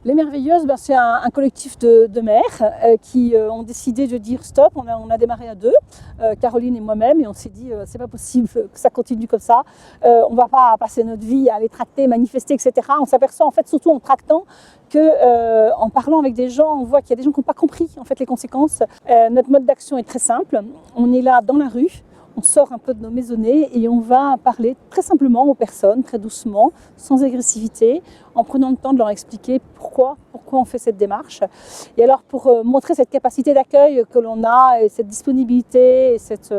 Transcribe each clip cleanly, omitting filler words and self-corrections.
Les Merveilleuses, c'est un collectif de mères qui ont décidé de dire stop. On a démarré à deux, Caroline et moi-même, et on s'est dit c'est pas possible que ça continue comme ça. On va pas passer notre vie à aller tracter, manifester, etc. On s'aperçoit en fait, surtout en tractant, en parlant avec des gens, on voit qu'il y a des gens qui n'ont pas compris en fait les conséquences. Notre mode d'action est très simple. On est là dans la rue. On sort un peu de nos maisonnées et on va parler très simplement aux personnes, très doucement, sans agressivité, en prenant le temps de leur expliquer pourquoi on fait cette démarche. Et alors pour montrer cette capacité d'accueil que l'on a et cette disponibilité et cette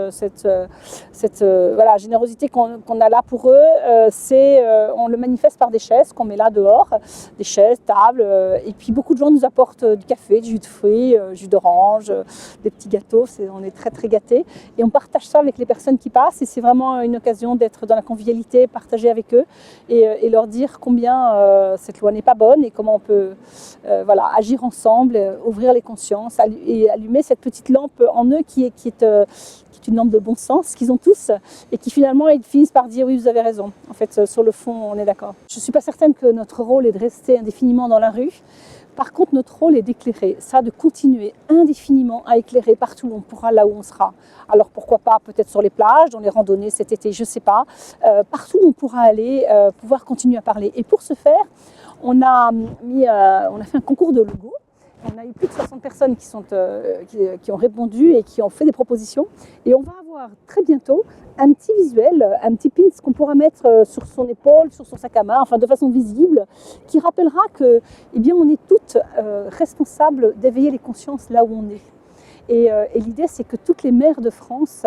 générosité qu'on a là pour eux, on le manifeste par des chaises qu'on met là dehors, des chaises, tables, et puis beaucoup de gens nous apportent du café, du jus de fruits, jus d'orange, des petits gâteaux, on est très très gâtés et on partage ça avec les personnes qui passent et c'est vraiment une occasion d'être dans la convivialité, partager avec eux et leur dire combien cette loi n'est pas bonne et comment on peut agir ensemble, ouvrir les consciences et allumer cette petite lampe en eux qui est une lampe de bon sens qu'ils ont tous et qui finalement ils finissent par dire oui vous avez raison. En fait sur le fond on est d'accord. Je ne suis pas certaine que notre rôle est de rester indéfiniment dans la rue. Par contre, notre rôle est d'éclairer, de continuer indéfiniment à éclairer partout où on pourra, là où on sera. Alors pourquoi pas peut-être sur les plages, dans les randonnées cet été, je ne sais pas. Partout où on pourra aller, pouvoir continuer à parler. Et pour ce faire, on a fait un concours de logos. On a eu plus de 60 personnes qui ont répondu et qui ont fait des propositions. Et on va avoir très bientôt un petit visuel, un petit pin qu'on pourra mettre sur son épaule, sur son sac à main, enfin de façon visible, qui rappellera que, on est toutes responsables d'éveiller les consciences là où on est. Et l'idée, c'est que toutes les mères de France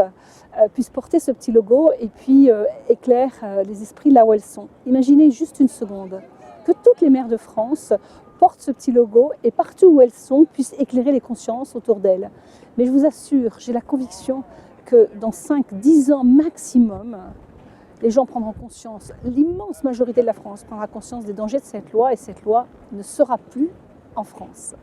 puissent porter ce petit logo et puis éclairent les esprits là où elles sont. Imaginez juste une seconde que toutes les mères de France portent ce petit logo et partout où elles sont puissent éclairer les consciences autour d'elles. Mais je vous assure, j'ai la conviction que dans 5-10 ans maximum, les gens prendront conscience, l'immense majorité de la France prendra conscience des dangers de cette loi et cette loi ne sera plus en France.